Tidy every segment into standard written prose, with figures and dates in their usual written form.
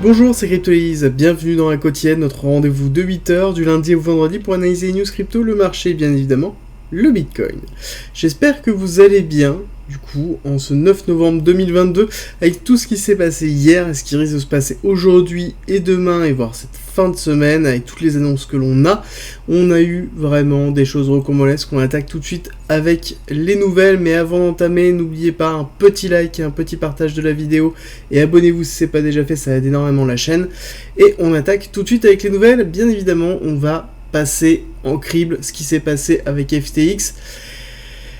Bonjour, c'est CryptoLise, bienvenue dans la quotidienne, notre rendez-vous de 8h du lundi au vendredi pour analyser les news crypto, le marché et bien évidemment le Bitcoin. J'espère que vous allez bien, du coup, en ce 9 novembre 2022, avec tout ce qui s'est passé hier et ce qui risque de se passer aujourd'hui et demain, et voire cette fin de semaine, avec toutes les annonces que l'on a. On a eu vraiment des choses rocambolesques. On attaque tout de suite avec les nouvelles, mais avant d'entamer, n'oubliez pas un petit like et un petit partage de la vidéo, et abonnez-vous si ce n'est pas déjà fait, ça aide énormément la chaîne. Et on attaque tout de suite avec les nouvelles. Bien évidemment, on va passer en crible ce qui s'est passé avec FTX.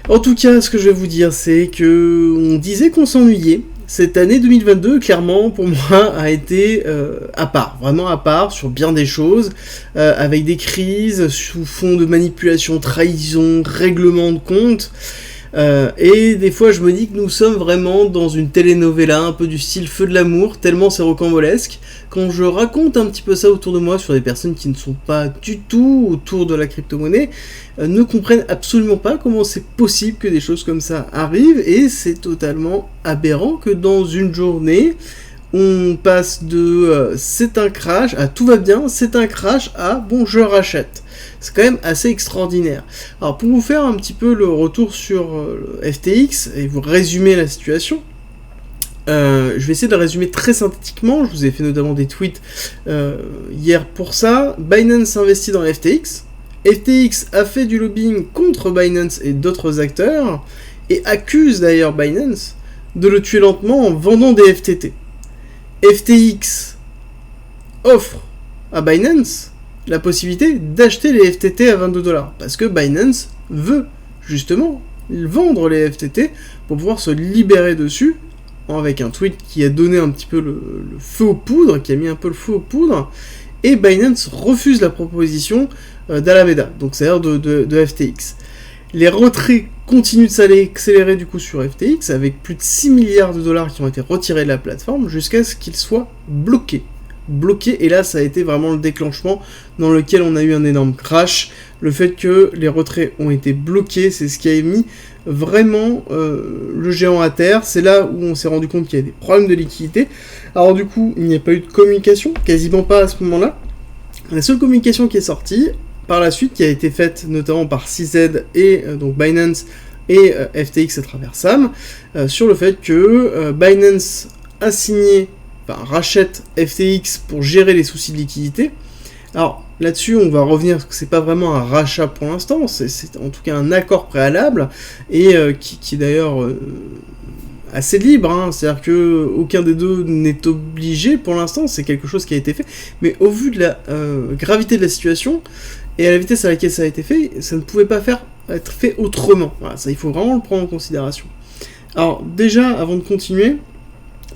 En tout cas, ce que je vais vous dire, c'est que on disait qu'on s'ennuyait. Cette année 2022, clairement, pour moi, a été à part, vraiment à part, sur bien des choses, avec des crises, sous fond de manipulation, trahison, règlement de compte. Et des fois, je me dis que nous sommes vraiment dans une telenovela, un peu du style Feu de l'amour, tellement c'est rocambolesque. Quand je raconte un petit peu ça autour de moi sur des personnes qui ne sont pas du tout autour de la crypto-monnaie, ne comprennent absolument pas comment c'est possible que des choses comme ça arrivent, et c'est totalement aberrant que dans une journée, on passe de c'est un crash à tout va bien, c'est un crash à bon je rachète. C'est quand même assez extraordinaire. Alors pour vous faire un petit peu le retour sur FTX et vous résumer la situation, je vais essayer de la résumer très synthétiquement. Je vous ai fait notamment des tweets hier pour ça. Binance investit dans FTX. FTX a fait du lobbying contre Binance et d'autres acteurs et accuse d'ailleurs Binance de le tuer lentement en vendant des FTT. FTX offre à Binance la possibilité d'acheter les FTT à 22$ parce que Binance veut justement vendre les FTT pour pouvoir se libérer dessus, avec un tweet qui a donné un petit peu le feu aux poudres, qui a mis un peu le feu aux poudres, et Binance refuse la proposition d'Alameda, donc c'est-à-dire de FTX. Les retraits continuent de s'accélérer du coup sur FTX, avec plus de 6 milliards de dollars qui ont été retirés de la plateforme, jusqu'à ce qu'ils soient bloqués, et là ça a été vraiment le déclenchement dans lequel on a eu un énorme crash. Le fait que les retraits ont été bloqués, c'est ce qui a mis vraiment le géant à terre. C'est là où on s'est rendu compte qu'il y a des problèmes de liquidité. Alors du coup, il n'y a pas eu de communication, quasiment pas à ce moment-là. La seule communication qui est sortie par la suite, qui a été faite notamment par CZ et donc Binance et FTX à travers Sam, sur le fait que Binance a signé, rachète FTX pour gérer les soucis de liquidité. Alors là-dessus, on va revenir parce que c'est pas vraiment un rachat pour l'instant, c'est en tout cas un accord préalable et qui est d'ailleurs assez libre, hein. C'est-à-dire que aucun des deux n'est obligé pour l'instant, c'est quelque chose qui a été fait, mais au vu de la gravité de la situation et à la vitesse à laquelle ça a été fait, ça ne pouvait pas être fait autrement. Voilà, ça il faut vraiment le prendre en considération. Alors déjà, avant de continuer,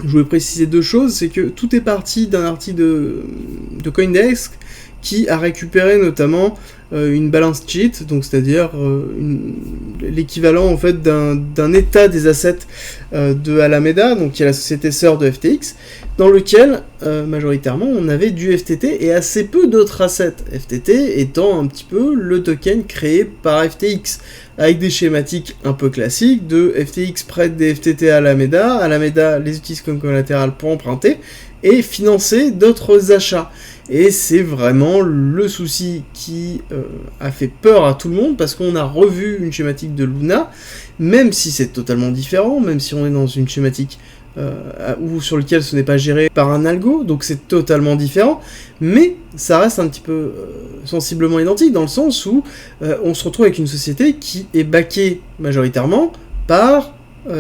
je voulais préciser deux choses, c'est que tout est parti d'un article de CoinDesk qui a récupéré notamment une balance sheet, donc c'est-à-dire l'équivalent en fait d'un état des assets de Alameda, donc qui est la société sœur de FTX, dans lequel majoritairement on avait du FTT et assez peu d'autres assets, FTT étant un petit peu le token créé par FTX, avec des schématiques un peu classiques de FTX prête des FTT à Alameda les utilise comme collatéral pour emprunter et financer d'autres achats. Et c'est vraiment le souci qui a fait peur à tout le monde, parce qu'on a revu une schématique de Luna, même si c'est totalement différent, même si on est dans une schématique sur lequel ce n'est pas géré par un algo, donc c'est totalement différent, mais ça reste un petit peu sensiblement identique, dans le sens où on se retrouve avec une société qui est backée majoritairement par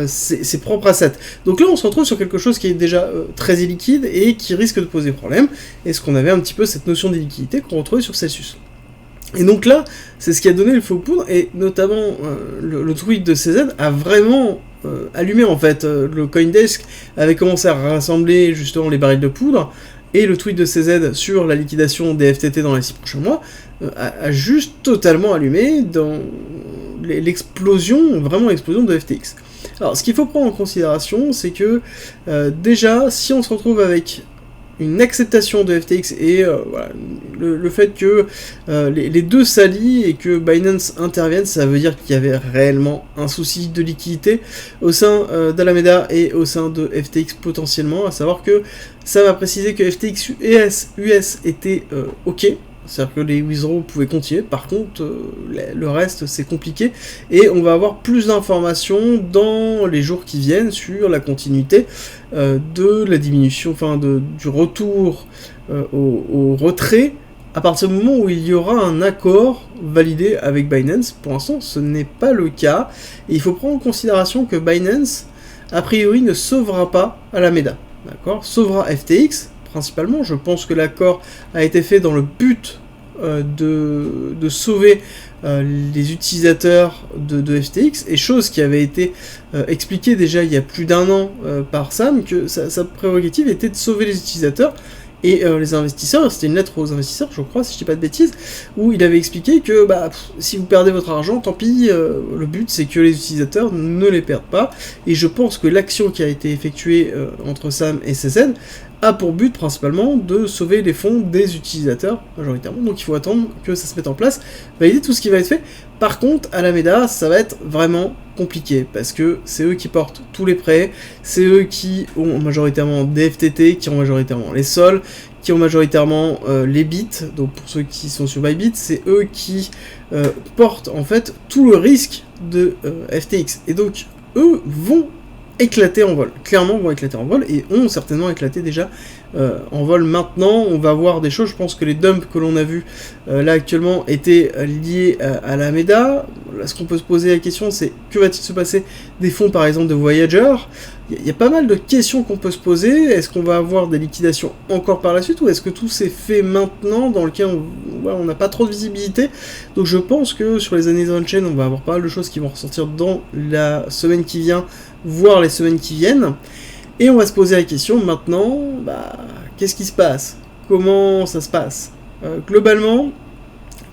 ses propres assets. Donc là on se retrouve sur quelque chose qui est déjà très illiquide et qui risque de poser problème, et ce qu'on avait un petit peu cette notion d'illiquidité qu'on retrouvait sur Celsius. Et donc là, c'est ce qui a donné le feu aux poudres, et notamment le tweet de CZ a vraiment allumé en fait. Le CoinDesk avait commencé à rassembler justement les barils de poudre, et le tweet de CZ sur la liquidation des FTT dans les 6 prochains mois a juste totalement allumé dans l'explosion, vraiment l'explosion de FTX. Alors ce qu'il faut prendre en considération, c'est que déjà, si on se retrouve avec une acceptation de FTX et voilà, le fait que les deux s'allient et que Binance intervienne, ça veut dire qu'il y avait réellement un souci de liquidité au sein d'Alameda et au sein de FTX potentiellement, à savoir que ça va préciser que FTX US était OK, c'est-à-dire que les withdrawals pouvaient continuer, par contre le reste c'est compliqué, et on va avoir plus d'informations dans les jours qui viennent sur la continuité de la diminution, enfin du retour au retrait, à partir du moment où il y aura un accord validé avec Binance. Pour l'instant ce n'est pas le cas, et il faut prendre en considération que Binance a priori ne sauvera pas Alameda, d'accord, sauvera FTX, principalement. Je pense que l'accord a été fait dans le but de sauver les utilisateurs de FTX, et chose qui avait été expliquée déjà il y a plus d'1 an par Sam, que sa prérogative était de sauver les utilisateurs et les investisseurs. C'était une lettre aux investisseurs, je crois, si je dis pas de bêtises, où il avait expliqué que si vous perdez votre argent, tant pis, le but c'est que les utilisateurs ne les perdent pas, et je pense que l'action qui a été effectuée entre Sam et CZ a pour but principalement de sauver les fonds des utilisateurs majoritairement, donc il faut attendre que ça se mette en place, valider tout ce qui va être fait. Par contre, Alameda, ça va être vraiment compliqué, parce que c'est eux qui portent tous les prêts, c'est eux qui ont majoritairement des FTT, qui ont majoritairement les sols, qui ont majoritairement les bits, donc pour ceux qui sont sur Bybit, c'est eux qui portent en fait tout le risque de FTX, et donc eux vont éclater en vol, clairement vont éclater en vol, et ont certainement éclaté déjà en vol maintenant. On va voir des choses, je pense que les dumps que l'on a vus là actuellement étaient liés à Alameda. Là, ce qu'on peut se poser la question, c'est que va-t-il se passer des fonds par exemple de Voyager? Il y a pas mal de questions qu'on peut se poser. Est-ce qu'on va avoir des liquidations encore par la suite, ou est-ce que tout s'est fait maintenant, dans lequel on n'a pas trop de visibilité? Donc je pense que sur les années on-chain, on va avoir pas mal de choses qui vont ressortir dans la semaine qui vient, voire les semaines qui viennent. Et on va se poser la question maintenant, qu'est-ce qui se passe? Comment ça se passe? Globalement,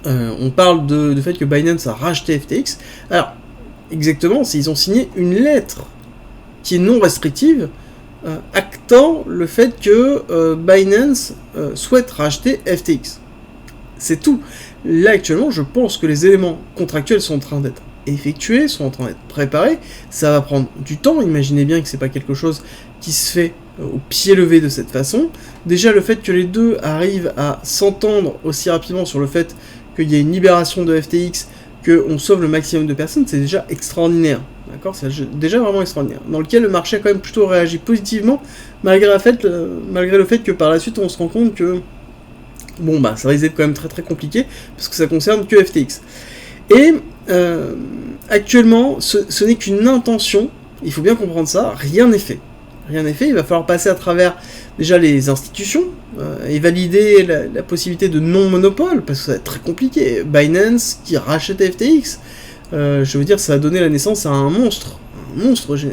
on parle du fait que Binance a racheté FTX. Alors, exactement, c'est ils ont signé une lettre qui est non restrictive, actant le fait que Binance souhaite racheter FTX. C'est tout. Là, actuellement, je pense que les éléments contractuels sont en train d'être effectués, sont en train d'être préparés. Ça va prendre du temps. Imaginez bien que c'est pas quelque chose qui se fait au pied levé de cette façon. Déjà, le fait que les deux arrivent à s'entendre aussi rapidement sur le fait qu'il y ait une libération de FTX, qu'on sauve le maximum de personnes, c'est déjà extraordinaire. D'accord, c'est déjà vraiment extraordinaire. Dans lequel le marché a quand même plutôt réagi positivement, malgré le fait que par la suite on se rend compte que ça risque d'être quand même très très compliqué, parce que ça concerne que FTX. Et actuellement, ce n'est qu'une intention, il faut bien comprendre ça, rien n'est fait. Rien n'est fait, il va falloir passer à travers déjà les institutions et valider la possibilité de non-monopole, parce que ça va être très compliqué. Binance qui rachète FTX, je veux dire, ça a donné la naissance à un monstre.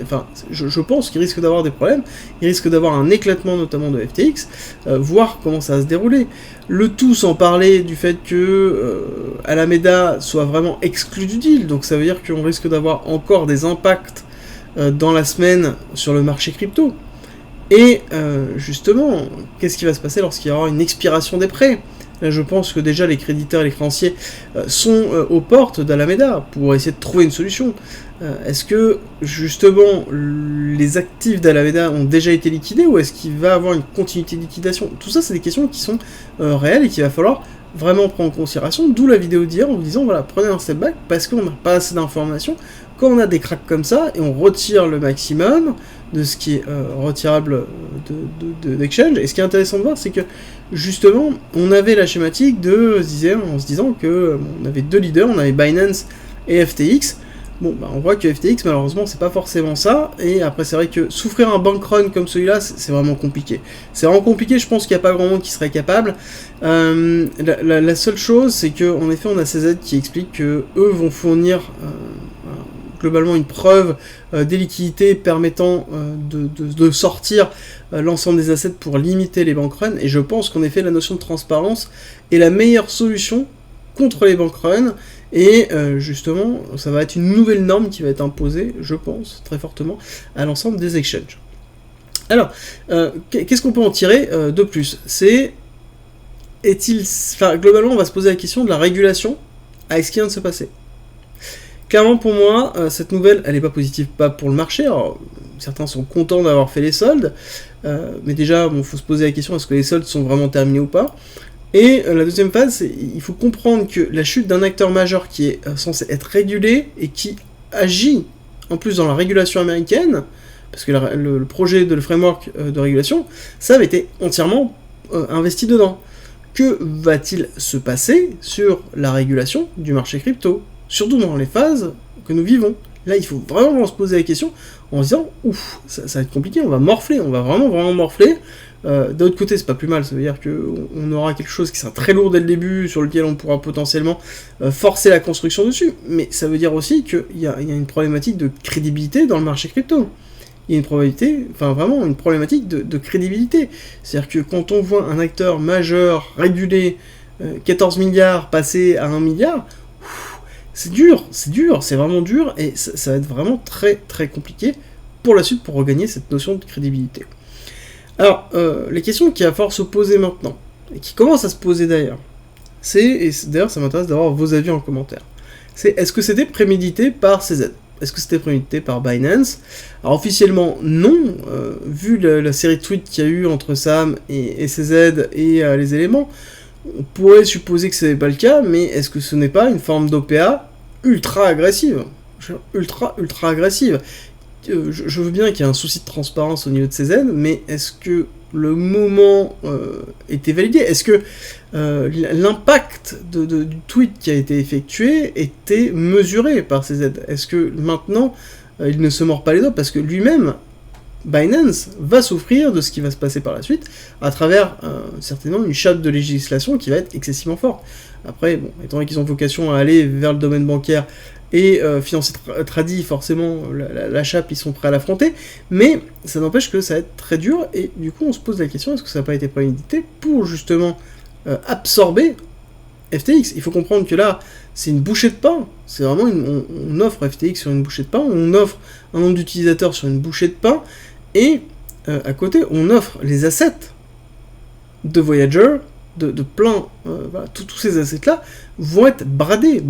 Enfin, je pense qu'il risque d'avoir des problèmes, il risque d'avoir un éclatement notamment de FTX, voir comment ça va se dérouler. Le tout sans parler du fait que Alameda soit vraiment exclu du deal, donc ça veut dire qu'on risque d'avoir encore des impacts dans la semaine sur le marché crypto. Et justement, qu'est-ce qui va se passer lorsqu'il y aura une expiration des prêts? Là, je pense que déjà les créditeurs et les créanciers sont aux portes d'Alameda pour essayer de trouver une solution. Est-ce que justement les actifs d'Alameda ont déjà été liquidés, ou est-ce qu'il va y avoir une continuité de liquidation? Tout ça, c'est des questions qui sont réelles et qu'il va falloir vraiment prendre en considération, d'où la vidéo d'hier en vous disant voilà, prenez un step back parce qu'on n'a pas assez d'informations. Quand on a des cracks comme ça et on retire le maximum de ce qui est retirable d'exchange, et ce qui est intéressant de voir, c'est que justement on avait la schématique en se disant que on avait deux leaders, on avait Binance et FTX. On voit que FTX, malheureusement, c'est pas forcément ça, et après, c'est vrai que souffrir un bank run comme celui-là, c'est vraiment compliqué. C'est vraiment compliqué, je pense qu'il n'y a pas grand monde qui serait capable. La seule chose, c'est qu'en effet, on a CZ qui explique que eux vont fournir globalement une preuve des liquidités permettant de sortir l'ensemble des assets pour limiter les bank runs, et je pense qu'en effet, la notion de transparence est la meilleure solution contre les bank runs. Et justement, ça va être une nouvelle norme qui va être imposée, je pense, très fortement, à l'ensemble des exchanges. Alors, qu'est-ce qu'on peut en tirer de plus? Globalement, on va se poser la question de la régulation avec ce qui vient de se passer. Clairement, pour moi, cette nouvelle, elle n'est pas positive, pas pour le marché. Alors, certains sont contents d'avoir fait les soldes, mais déjà, faut se poser la question, est-ce que les soldes sont vraiment terminés ou pas? Et la deuxième phase, c'est il faut comprendre que la chute d'un acteur majeur qui est censé être régulé et qui agit en plus dans la régulation américaine, parce que le projet de le framework de régulation, ça avait été entièrement investi dedans. Que va-t-il se passer sur la régulation du marché crypto? Surtout dans les phases que nous vivons. Là, il faut vraiment se poser la question en se disant, ouf, ça va être compliqué, on va morfler, on va vraiment morfler. D'autre côté, c'est pas plus mal, ça veut dire qu'on aura quelque chose qui sera très lourd dès le début, sur lequel on pourra potentiellement forcer la construction dessus, mais ça veut dire aussi qu'il y a une problématique de crédibilité dans le marché crypto. Il y a une problématique de crédibilité. C'est-à-dire que quand on voit un acteur majeur, régulé, 14 milliards passer à 1 milliard, c'est dur, c'est vraiment dur, et ça va être vraiment très très compliqué pour la suite pour regagner cette notion de crédibilité. Alors, les questions qui va falloir se poser maintenant, et qui commencent à se poser d'ailleurs, d'ailleurs ça m'intéresse d'avoir vos avis en commentaire, c'est est-ce que c'était prémédité par CZ? Est-ce que c'était prémédité par Binance? Alors officiellement non, vu la série de tweets qu'il y a eu entre Sam et CZ et les éléments, on pourrait supposer que ce n'est pas le cas, mais est-ce que ce n'est pas une forme d'OPA ultra agressive? Ultra agressive. Je veux bien qu'il y ait un souci de transparence au niveau de CZ, mais est-ce que le moment était validé? Est-ce que l'impact du tweet qui a été effectué était mesuré par CZ? Est-ce que maintenant, il ne se mord pas les doigts? Parce que lui-même, Binance, va souffrir de ce qui va se passer par la suite, à travers certainement une chape de législation qui va être excessivement forte. Après, bon, étant donné qu'ils ont vocation à aller vers le domaine bancaire et financier tradi, forcément, la chape, ils sont prêts à l'affronter, mais ça n'empêche que ça va être très dur, et du coup, on se pose la question, est-ce que ça n'a pas été prémédité pour, justement, absorber FTX? Il faut comprendre que là, c'est une bouchée de pain, c'est vraiment on offre FTX sur une bouchée de pain, on offre un nombre d'utilisateurs sur une bouchée de pain, et à côté, on offre les assets de Voyager, de plein, tous ces assets-là vont être bradés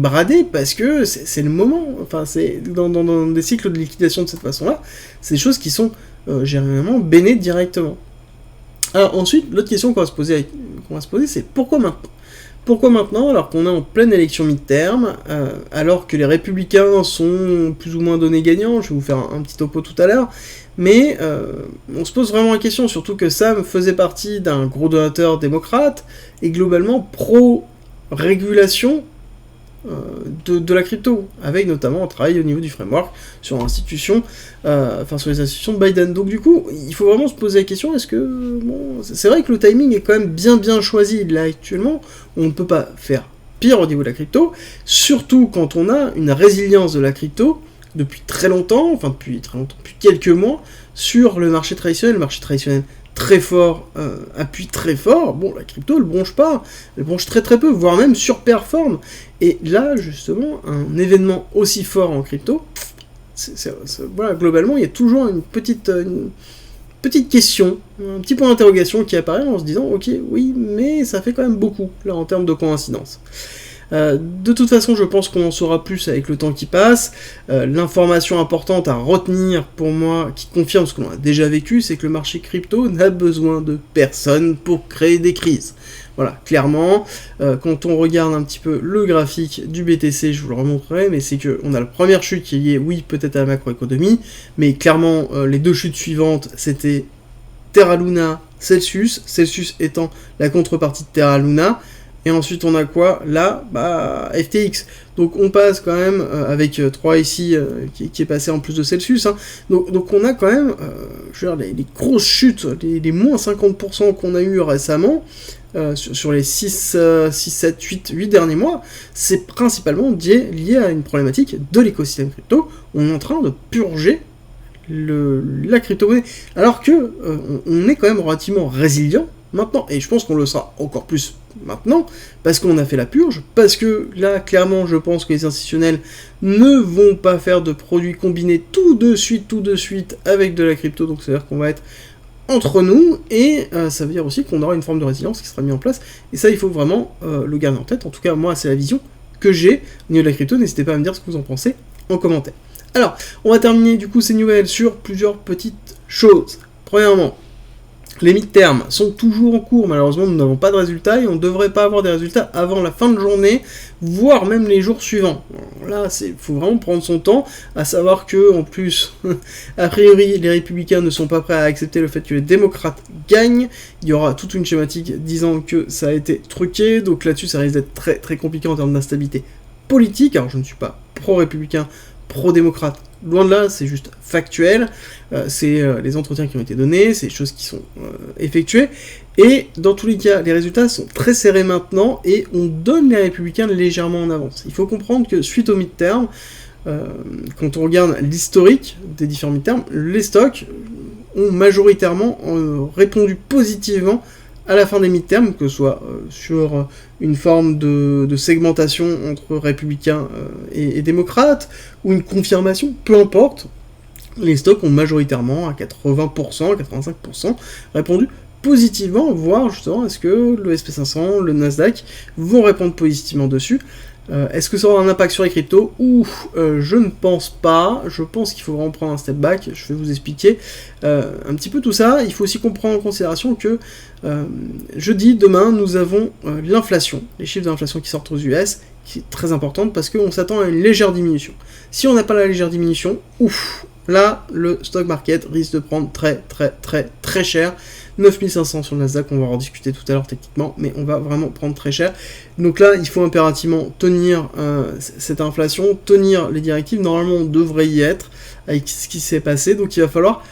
parce que c'est le moment, c'est dans des cycles de liquidation de cette façon-là, c'est des choses qui sont généralement bénées directement. Alors ensuite, l'autre question qu'on va se poser, c'est pourquoi maintenant? Pourquoi maintenant, alors qu'on est en pleine élection mid-term, alors que les républicains sont plus ou moins donnés gagnants? Je vais vous faire un petit topo tout à l'heure, mais on se pose vraiment la question, surtout que Sam faisait partie d'un gros donateur démocrate, et globalement pro-régulation de la crypto, avec notamment un travail au niveau du framework sur l'institution, sur les institutions de Biden. Donc du coup, il faut vraiment se poser la question, est-ce que... Bon, c'est vrai que le timing est quand même bien choisi, là actuellement, on ne peut pas faire pire au niveau de la crypto, surtout quand on a une résilience de la crypto depuis très longtemps, depuis quelques mois, sur le marché traditionnel très fort, appuie très fort, bon, la crypto, elle bronche pas, elle bronche très peu, voire même surperforme, et là, justement, un événement aussi fort en crypto, voilà, globalement, il y a toujours une petite question, un petit point d'interrogation qui apparaît en se disant, ok, oui, mais ça fait quand même beaucoup, là, en termes de coïncidence. De toute façon, je pense qu'on en saura plus avec le temps qui passe. L'information importante à retenir pour moi, qui confirme ce qu'on a déjà vécu, c'est que le marché crypto n'a besoin de personne pour créer des crises. Voilà, clairement, quand on regarde un petit peu le graphique du BTC, je vous le remontrerai, mais c'est qu'on a la première chute qui est liée, oui, peut-être à la macroéconomie, mais clairement, les deux chutes suivantes, c'était Terra Luna, Celsius étant la contrepartie de Terra Luna. Et ensuite, on a quoi? Là, FTX. Donc, on passe quand même, avec 3 ici, qui est passé en plus de Celsius. Hein. Donc, on a quand même, les grosses chutes, les moins 50% qu'on a eu récemment, sur les 6, 7, 8 derniers mois, c'est principalement lié à une problématique de l'écosystème crypto. On est en train de purger la crypto-monnaie. Alors que, on est quand même relativement résilient maintenant, et je pense qu'on le sera encore plus maintenant, parce qu'on a fait la purge, parce que là, clairement, je pense que les institutionnels ne vont pas faire de produits combinés tout de suite avec de la crypto, donc c'est-à-dire qu'on va être entre nous, et ça veut dire aussi qu'on aura une forme de résilience qui sera mise en place, et ça il faut vraiment le garder en tête. En tout cas moi c'est la vision que j'ai au niveau de la crypto. N'hésitez pas à me dire ce que vous en pensez en commentaire. Alors on va terminer du coup ces nouvelles sur plusieurs petites choses. Premièrement, les midterms sont toujours en cours, malheureusement nous n'avons pas de résultats et on ne devrait pas avoir des résultats avant la fin de journée, voire même les jours suivants. Là, il faut vraiment prendre son temps, à savoir que, en plus, a priori, les républicains ne sont pas prêts à accepter le fait que les démocrates gagnent. Il y aura toute une schématique disant que ça a été truqué, donc là-dessus ça risque d'être très très compliqué en termes d'instabilité politique. Alors je ne suis pas pro-républicain, pro-démocrate, loin de là, c'est juste factuel, c'est les entretiens qui ont été donnés, c'est les choses qui sont effectuées, et dans tous les cas, les résultats sont très serrés maintenant, et on donne les républicains légèrement en avance. Il faut comprendre que suite aux midterms, quand on regarde l'historique des différents midterms, les stocks ont majoritairement répondu positivement à la fin des midterms, que ce soit sur une forme de segmentation entre républicains et démocrates, ou une confirmation, peu importe, les stocks ont majoritairement, à 80%, 85%, répondu positivement, voire justement, est-ce que le SP500, le Nasdaq vont répondre positivement dessus. Est-ce que ça aura un impact sur les cryptos ? Je ne pense pas. Je pense qu'il faut vraiment prendre un step back. Je vais vous expliquer un petit peu tout ça. Il faut aussi comprendre en considération que jeudi, demain, nous avons l'inflation, les chiffres d'inflation qui sortent aux US, qui est très importante parce qu'on s'attend à une légère diminution. Si on n'a pas la légère diminution, là, le stock market risque de prendre très très très très cher. 9500 sur le Nasdaq, on va en discuter tout à l'heure techniquement, mais on va vraiment prendre très cher. Donc là, il faut impérativement tenir cette inflation, tenir les directives. Normalement, on devrait y être avec ce qui s'est passé, donc il va falloir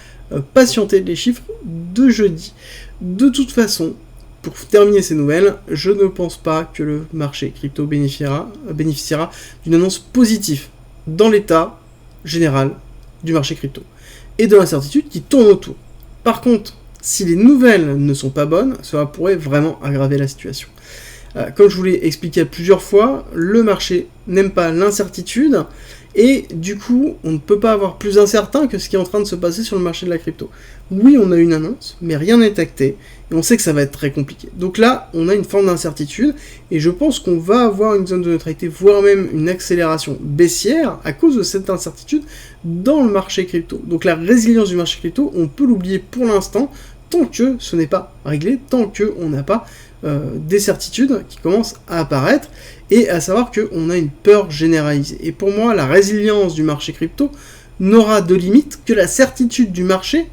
patienter les chiffres de jeudi. De toute façon, pour terminer ces nouvelles, je ne pense pas que le marché crypto bénéficiera d'une annonce positive dans l'état général du marché crypto et de l'incertitude qui tourne autour. Par contre, si les nouvelles ne sont pas bonnes, cela pourrait vraiment aggraver la situation. Comme je vous l'ai expliqué plusieurs fois, le marché n'aime pas l'incertitude, et du coup, on ne peut pas avoir plus incertain que ce qui est en train de se passer sur le marché de la crypto. Oui, on a une annonce, mais rien n'est acté, et on sait que ça va être très compliqué. Donc là, on a une forme d'incertitude, et je pense qu'on va avoir une zone de neutralité, voire même une accélération baissière, à cause de cette incertitude dans le marché crypto. Donc la résilience du marché crypto, on peut l'oublier pour l'instant, tant que ce n'est pas réglé, tant qu'on n'a pas des certitudes qui commencent à apparaître, et à savoir qu'on a une peur généralisée. Et pour moi, la résilience du marché crypto n'aura de limite que la certitude du marché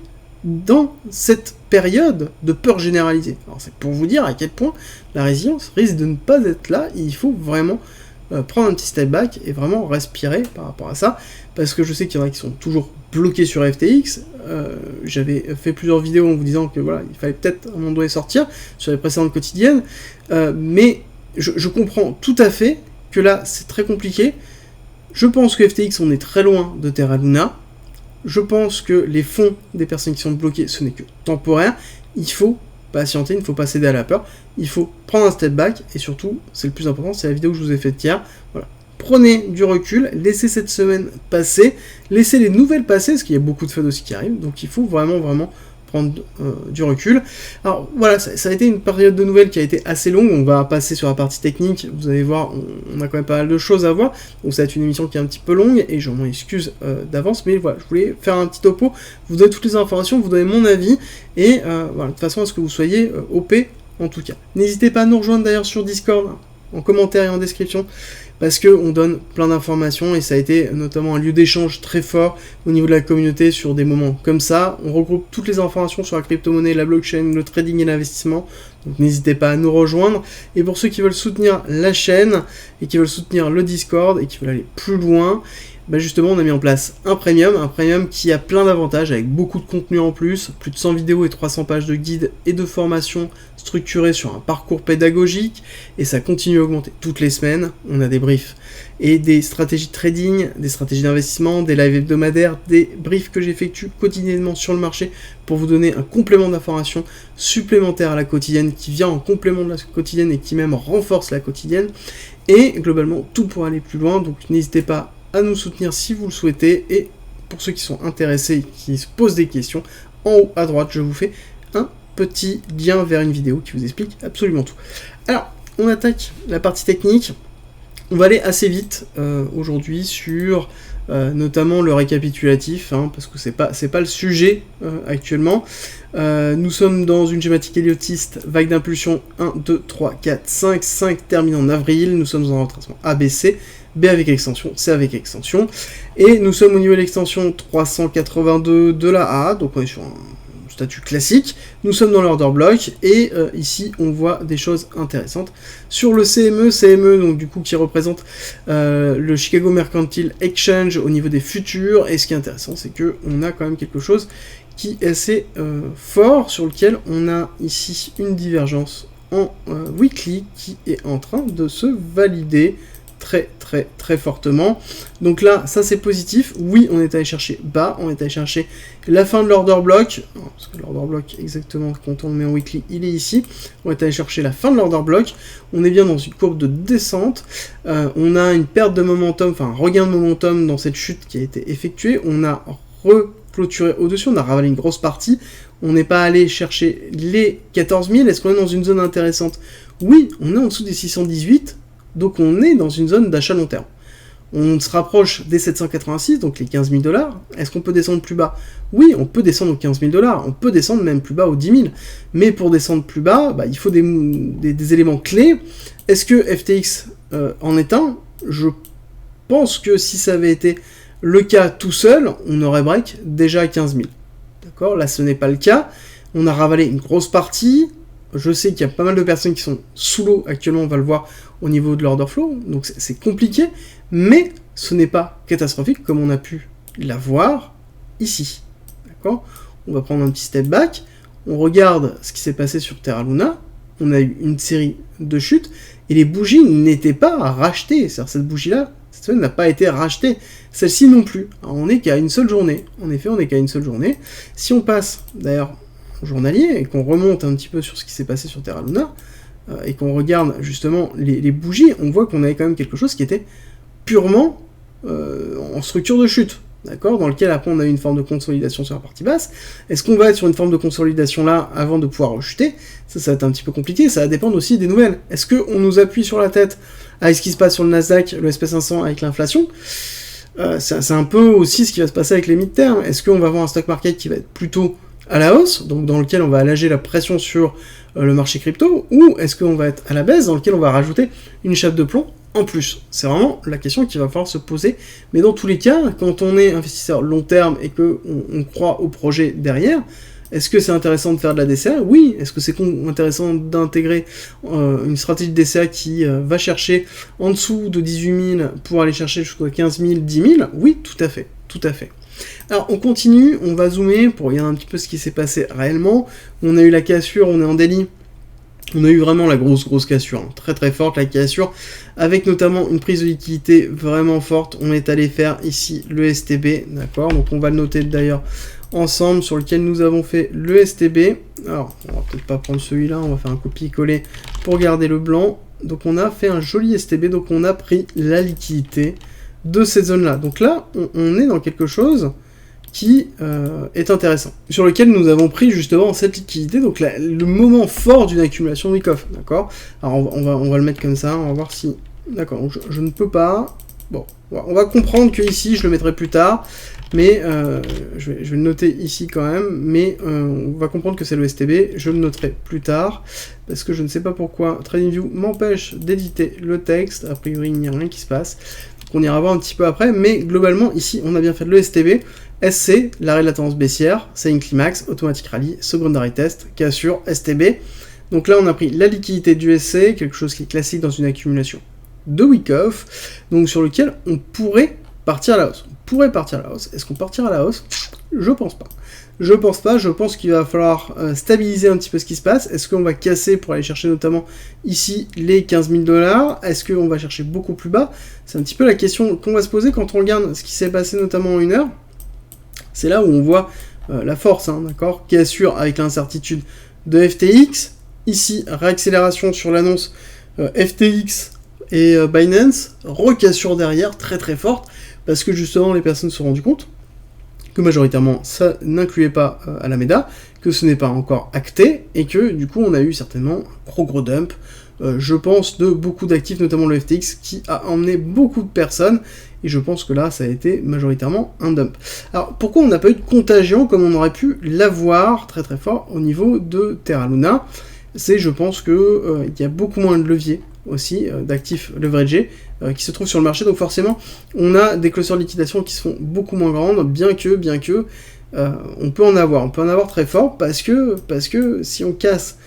dans cette période de peur généralisée. Alors c'est pour vous dire à quel point la résilience risque de ne pas être là, il faut vraiment prendre un petit step back et vraiment respirer par rapport à ça, parce que je sais qu'il y en a qui sont toujours bloqués sur FTX. J'avais fait plusieurs vidéos en vous disant que voilà, il fallait peut-être à un moment donné sortir sur les précédentes quotidiennes, mais je comprends tout à fait que là c'est très compliqué. Je pense que FTX, on est très loin de Terra Luna. Je pense que les fonds des personnes qui sont bloquées, ce n'est que temporaire. Il faut patienter, il ne faut pas céder à la peur. Il faut prendre un step back, et surtout, c'est le plus important, c'est la vidéo que je vous ai faite hier. Voilà. Prenez du recul, laissez cette semaine passer, laissez les nouvelles passer, parce qu'il y a beaucoup de feux aussi qui arrivent, donc il faut vraiment prendre du recul. Alors voilà, ça a été une période de nouvelles qui a été assez longue, on va passer sur la partie technique, vous allez voir, on a quand même pas mal de choses à voir, donc ça va être une émission qui est un petit peu longue, et je m'en excuse d'avance, mais voilà, je voulais faire un petit topo, vous donner toutes les informations, vous donner mon avis, et voilà, de toute façon à ce que vous soyez OP en tout cas. N'hésitez pas à nous rejoindre d'ailleurs sur Discord, en commentaire et en description, parce qu'on donne plein d'informations, et ça a été notamment un lieu d'échange très fort au niveau de la communauté sur des moments comme ça. On regroupe toutes les informations sur la crypto-monnaie, la blockchain, le trading et l'investissement, donc n'hésitez pas à nous rejoindre. Et pour ceux qui veulent soutenir la chaîne, et qui veulent soutenir le Discord, et qui veulent aller plus loin, bah justement on a mis en place un premium qui a plein d'avantages, avec beaucoup de contenu en plus de 100 vidéos et 300 pages de guides et de formations structurées sur un parcours pédagogique, et ça continue à augmenter toutes les semaines. On a des briefs et des stratégies de trading, des stratégies d'investissement, des lives hebdomadaires, des briefs que j'effectue quotidiennement sur le marché pour vous donner un complément d'information supplémentaire à la quotidienne, qui vient en complément de la quotidienne et qui même renforce la quotidienne, et globalement tout pour aller plus loin. Donc n'hésitez pas à nous soutenir si vous le souhaitez, et pour ceux qui sont intéressés et qui se posent des questions, en haut à droite je vous fais un petit lien vers une vidéo qui vous explique absolument tout. Alors, on attaque la partie technique. On va aller assez vite aujourd'hui sur notamment le récapitulatif, parce que c'est pas le sujet actuellement. Nous sommes dans une schématique héliotiste, vague d'impulsion 1, 2, 3, 4, 5 termine en avril. Nous sommes dans un retracement ABC, B avec extension, C avec extension. Et nous sommes au niveau de l'extension 382 de la A, donc on est sur un statut classique. Nous sommes dans l'order block, et ici on voit des choses intéressantes. Sur le CME, donc du coup qui représente le Chicago Mercantile Exchange au niveau des futurs, et ce qui est intéressant, c'est que on a quand même quelque chose qui est assez fort, sur lequel on a ici une divergence en weekly qui est en train de se valider très fortement. Donc là, ça c'est positif. Oui, on est allé chercher bas, on est allé chercher la fin de l'order block, parce que l'order block, exactement, quand on le met en weekly, il est ici. On est allé chercher la fin de l'order block. On est bien dans une courbe de descente. On a une perte de momentum, enfin un regain de momentum dans cette chute qui a été effectuée. On a reclôturé au-dessus, on a ravalé une grosse partie. On n'est pas allé chercher les 14 000. Est-ce qu'on est dans une zone intéressante? Oui, on est en dessous des 618. Donc on est dans une zone d'achat long terme. On se rapproche des 786, donc les 15 000 $. Est-ce qu'on peut descendre plus bas? Oui, on peut descendre aux 15 000 $. On peut descendre même plus bas aux 10 000. Mais pour descendre plus bas, il faut des éléments clés. Est-ce que FTX en est un? Je pense que si ça avait été le cas tout seul, on aurait break déjà à 15 000. D'accord? Là, ce n'est pas le cas. On a ravalé une grosse partie. Je sais qu'il y a pas mal de personnes qui sont sous l'eau actuellement, on va le voir au niveau de l'order flow, donc c'est compliqué, mais ce n'est pas catastrophique comme on a pu la voir ici. D'accord? On va prendre un petit step back, on regarde ce qui s'est passé sur Terra Luna, on a eu une série de chutes, et les bougies n'étaient pas rachetées, c'est-à-dire cette bougie-là, cette semaine n'a pas été rachetée, celle-ci non plus. Alors, on n'est qu'à une seule journée, en effet, on n'est qu'à une seule journée. Si on passe, d'ailleurs, journalier et qu'on remonte un petit peu sur ce qui s'est passé sur Terra Luna et qu'on regarde justement les bougies, on voit qu'on avait quand même quelque chose qui était purement en structure de chute, d'accord, dans lequel après on a eu une forme de consolidation sur la partie basse. Est-ce qu'on va être sur une forme de consolidation là avant de pouvoir rechuter? Ça va être un petit peu compliqué, ça va dépendre aussi des nouvelles. Est-ce qu'on nous appuie sur la tête avec ce qui se passe sur le Nasdaq, le SP500 avec l'inflation? C'est un peu aussi ce qui va se passer avec les mid-term. Est-ce qu'on va avoir un stock market qui va être plutôt à la hausse, donc dans lequel on va alléger la pression sur le marché crypto, ou est-ce qu'on va être à la baisse, dans lequel on va rajouter une chape de plomb en plus? C'est vraiment la question qu'il va falloir se poser, mais dans tous les cas, quand on est investisseur long terme et qu'on croit au projet derrière, est-ce que c'est intéressant de faire de la DCA? Oui. Est-ce que c'est intéressant d'intégrer une stratégie de DCA qui va chercher en dessous de 18 000 pour aller chercher jusqu'à 15 000, 10 000? Oui, tout à fait. Alors on continue, on va zoomer pour regarder un petit peu ce qui s'est passé réellement. On a eu la cassure, on est en daily. On a eu vraiment la grosse cassure, très forte la cassure, avec notamment une prise de liquidité vraiment forte. On est allé faire ici le STB, d'accord, donc on va le noter d'ailleurs ensemble, sur lequel nous avons fait le STB. Alors on va peut-être pas prendre celui-là, on va faire un copier-coller pour garder le blanc. Donc on a fait un joli STB, donc on a pris la liquidité de cette zone-là. Donc là, on est dans quelque chose qui est intéressant, sur lequel nous avons pris justement cette liquidité, donc le moment fort d'une accumulation de week-off, d'accord? Alors on va le mettre comme ça, on va voir si... D'accord, je ne peux pas... Bon, on va comprendre que ici je le mettrai plus tard, mais je vais le noter ici quand même, mais on va comprendre que c'est le STB, je le noterai plus tard, parce que je ne sais pas pourquoi TradingView m'empêche d'éditer le texte, a priori il n'y a rien qui se passe, donc on ira voir un petit peu après, mais globalement ici on a bien fait le STB, SC, l'arrêt de la tendance baissière, Selling Climax, Automatic Rally, Secondary Test, cassure, STB, donc là on a pris la liquidité du SC, quelque chose qui est classique dans une accumulation de week-off, donc sur lequel on pourrait partir à la hausse. Est-ce qu'on partira à la hausse? Je pense pas. Je pense qu'il va falloir stabiliser un petit peu ce qui se passe. Est-ce qu'on va casser pour aller chercher notamment ici les 15 000 $? Est-ce qu'on va chercher beaucoup plus bas? C'est un petit peu la question qu'on va se poser quand on regarde ce qui s'est passé notamment en une heure. C'est là où on voit la force, d'accord, qui assure avec l'incertitude de FTX. Ici, réaccélération sur l'annonce FTX et Binance, recassure derrière, très forte, parce que justement les personnes se sont rendues compte que majoritairement ça n'incluait pas Alameda, que ce n'est pas encore acté, et que du coup on a eu certainement un gros dump, je pense, de beaucoup d'actifs, notamment le FTX, qui a emmené beaucoup de personnes, et je pense que là, ça a été majoritairement un dump. Alors, pourquoi on n'a pas eu de contagion comme on aurait pu l'avoir très très fort au niveau de Terra Luna? C'est, je pense, que il y a beaucoup moins de leviers aussi d'actifs leveragés qui se trouvent sur le marché, donc forcément, on a des clusters de liquidation qui sont beaucoup moins grandes, bien que on peut en avoir très fort, parce que si on casse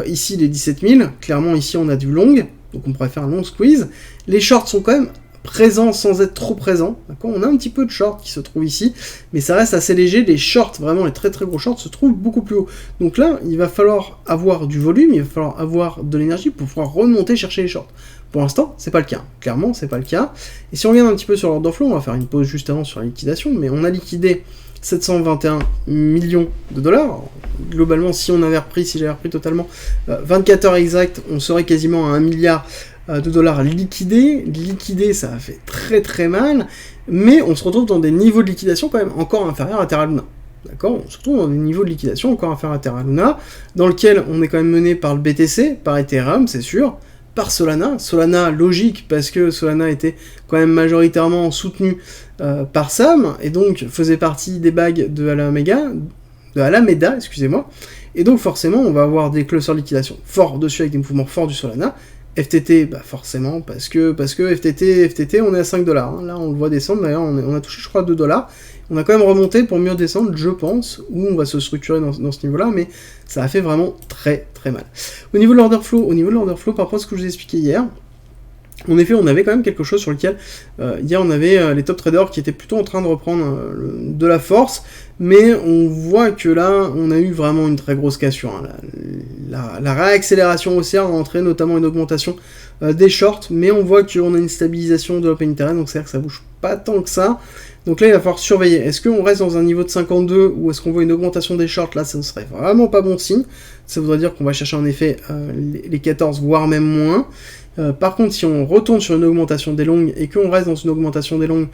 ici les 17 000, clairement ici on a du long, donc on pourrait faire un long squeeze. Les shorts sont quand même présents sans être trop présents, d'accord. On a un petit peu de shorts qui se trouvent ici, mais ça reste assez léger. Les shorts, vraiment les très très gros shorts, se trouvent beaucoup plus haut. Donc là, il va falloir avoir du volume, il va falloir avoir de l'énergie pour pouvoir remonter chercher les shorts. Pour l'instant, c'est pas le cas. Clairement, c'est pas le cas. Et si on regarde un petit peu sur l'order flow, on va faire une pause juste avant sur la liquidation, mais on a liquidé 721 millions de dollars. Globalement, si j'avais repris totalement 24 heures exactes, on serait quasiment à 1 milliard de dollars liquidés. Liquidés, ça a fait très très mal, mais on se retrouve dans des niveaux de liquidation quand même encore inférieurs à Terra Luna. D'accord, on se retrouve dans des niveaux de liquidation encore inférieurs à Terra Luna, dans lequel on est quand même mené par le BTC, par Ethereum, c'est sûr, par Solana. Solana, logique, parce que Solana était quand même majoritairement soutenu par Sam, et donc faisait partie des bagues de Alameda, excusez-moi, et donc forcément on va avoir des clusters de liquidation forts dessus, avec des mouvements forts du Solana. FTT, bah forcément, parce que FTT, on est à 5$, hein. Là on le voit descendre, d'ailleurs on a touché je crois 2$, on a quand même remonté pour mieux descendre, je pense, où on va se structurer dans ce niveau-là, mais ça a fait vraiment très très mal. Au niveau de l'order flow, par rapport à ce que je vous ai expliqué hier, en effet, on avait quand même quelque chose sur lequel, hier on avait les top traders qui étaient plutôt en train de reprendre de la force, mais on voit que là, on a eu vraiment une très grosse cassure, hein. La réaccélération haussière a entraîné notamment une augmentation des shorts, mais on voit qu'on a une stabilisation de l'open interest, donc c'est-à-dire que ça bouge pas tant que ça. Donc là, il va falloir surveiller. Est-ce qu'on reste dans un niveau de 52 ou est-ce qu'on voit une augmentation des shorts? Là, ça ne serait vraiment pas bon signe. Ça voudrait dire qu'on va chercher en effet les 14, voire même moins. Par contre, si on retourne sur une augmentation des longues et qu'on reste dans une augmentation des longues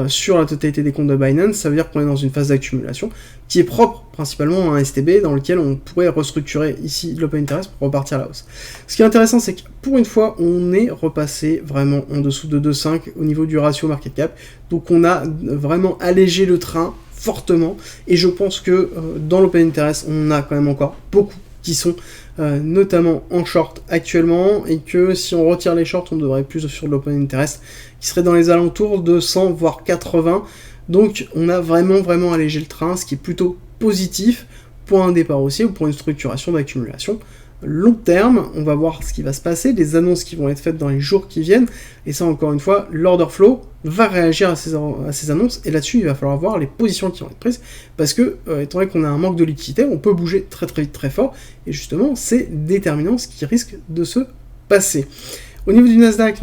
sur la totalité des comptes de Binance, ça veut dire qu'on est dans une phase d'accumulation qui est propre principalement à un STB dans lequel on pourrait restructurer ici l'open interest pour repartir à la hausse. Ce qui est intéressant, c'est que pour une fois, on est repassé vraiment en dessous de 2,5 au niveau du ratio market cap. Donc on a vraiment allégé le train fortement, et je pense que dans l'open interest, on a quand même encore beaucoup qui sont notamment en short actuellement, et que si on retire les shorts, on devrait plus sur l'open interest qui serait dans les alentours de 100 voire 80. Donc on a vraiment allégé le train, ce qui est plutôt positif pour un départ haussier ou pour une structuration d'accumulation long terme. On va voir ce qui va se passer, les annonces qui vont être faites dans les jours qui viennent, et ça encore une fois, l'order flow va réagir à ces annonces, et là-dessus il va falloir voir les positions qui vont être prises, parce que étant donné qu'on a un manque de liquidité, on peut bouger très vite très fort, et justement c'est déterminant ce qui risque de se passer. Au niveau du Nasdaq,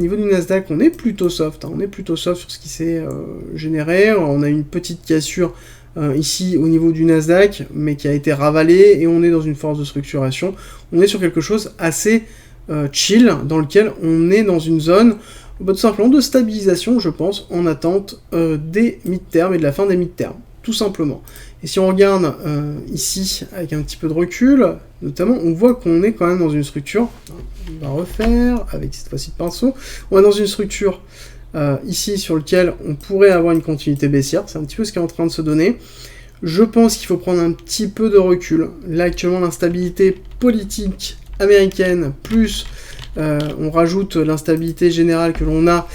on est plutôt soft, on est plutôt soft sur ce qui s'est généré. On a une petite cassure ici au niveau du Nasdaq, mais qui a été ravalée, et on est dans une force de structuration. On est sur quelque chose assez chill, dans lequel on est dans une zone tout simplement de stabilisation, je pense, en attente des mid-term et de la fin des mid-term, tout simplement. Et si on regarde ici, avec un petit peu de recul, notamment, on voit qu'on est quand même dans une structure, on va refaire, avec cette fois-ci de pinceau, on est dans une structure ici sur lequel on pourrait avoir une continuité baissière, c'est un petit peu ce qui est en train de se donner. Je pense qu'il faut prendre un petit peu de recul. Là, actuellement, l'instabilité politique américaine, plus on rajoute l'instabilité générale que l'on a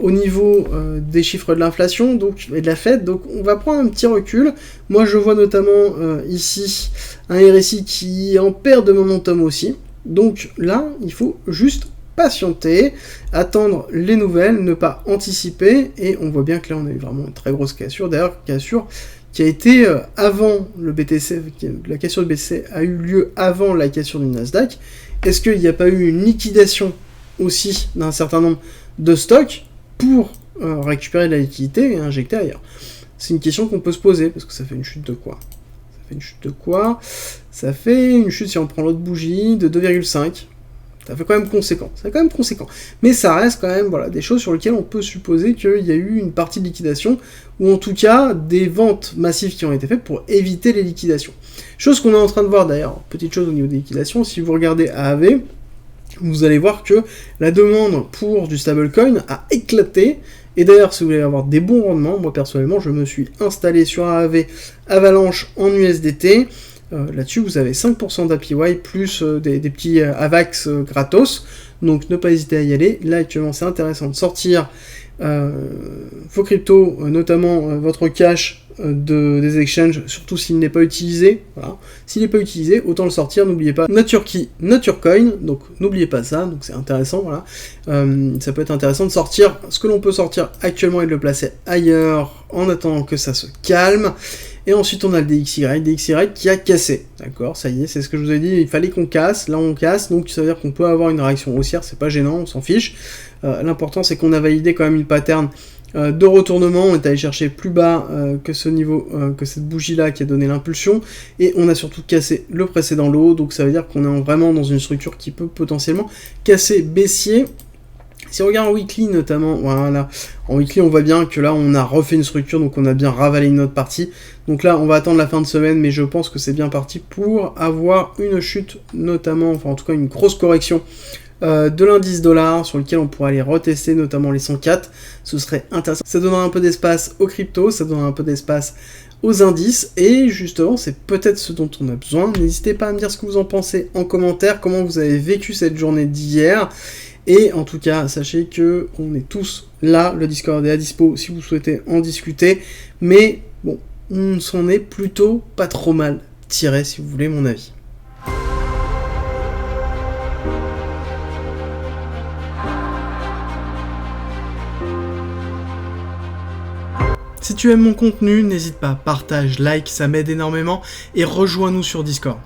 au niveau des chiffres de l'inflation et de la Fed, donc on va prendre un petit recul. Moi je vois notamment ici un RSI qui en perd de momentum aussi, donc là il faut juste patienter, attendre les nouvelles, ne pas anticiper, et on voit bien que là on a eu vraiment une très grosse cassure, d'ailleurs cassure qui a été avant le BTC, la cassure du BTC a eu lieu avant la cassure du Nasdaq. Est-ce qu'il n'y a pas eu une liquidation aussi d'un certain nombre de stocks pour récupérer de la liquidité et injecter ailleurs? C'est une question qu'on peut se poser, parce que ça fait une chute de quoi? Ça fait une chute, si on prend l'autre bougie, de 2,5. Ça fait quand même conséquent. Mais ça reste quand même voilà, des choses sur lesquelles on peut supposer qu'il y a eu une partie de liquidation, ou en tout cas des ventes massives qui ont été faites pour éviter les liquidations. Chose qu'on est en train de voir d'ailleurs, petite chose au niveau des liquidations, si vous regardez AAV, vous allez voir que la demande pour du stablecoin a éclaté. Et d'ailleurs, si vous voulez avoir des bons rendements, moi personnellement, je me suis installé sur AAV Avalanche en USDT. Là-dessus, vous avez 5% d'APY plus des petits AVAX gratos. Donc, ne pas hésiter à y aller. Là, actuellement, c'est intéressant de sortir vos cryptos, notamment votre cash des exchanges, surtout s'il n'est pas utilisé. Voilà. S'il n'est pas utilisé, autant le sortir. N'oubliez pas Nature Key, Nature Coin. Donc, n'oubliez pas ça. Donc, c'est intéressant. Voilà. Ça peut être intéressant de sortir ce que l'on peut sortir actuellement et de le placer ailleurs en attendant que ça se calme. Et ensuite, on a le DXY qui a cassé. D'accord, ça y est, c'est ce que je vous ai dit, il fallait qu'on casse, là on casse, donc ça veut dire qu'on peut avoir une réaction haussière, c'est pas gênant, on s'en fiche. L'important, c'est qu'on a validé quand même une pattern de retournement, on est allé chercher plus bas que ce niveau, que cette bougie-là qui a donné l'impulsion, et on a surtout cassé le précédent lot, donc ça veut dire qu'on est vraiment dans une structure qui peut potentiellement casser baissier. Si on regarde en weekly notamment, voilà, en weekly on voit bien que là on a refait une structure, donc on a bien ravalé une autre partie. Donc là on va attendre la fin de semaine, mais je pense que c'est bien parti pour avoir une chute notamment, enfin en tout cas une grosse correction de l'indice dollar sur lequel on pourrait aller retester notamment les 104. Ce serait intéressant. Ça donnera un peu d'espace aux cryptos, ça donnera un peu d'espace aux indices, et justement c'est peut-être ce dont on a besoin. N'hésitez pas à me dire ce que vous en pensez en commentaire, comment vous avez vécu cette journée d'hier. Et en tout cas, sachez que on est tous là, le Discord est à dispo si vous souhaitez en discuter, mais bon, on s'en est plutôt pas trop mal tiré si vous voulez mon avis. Si tu aimes mon contenu, n'hésite pas, partage, like, ça m'aide énormément, et rejoins-nous sur Discord.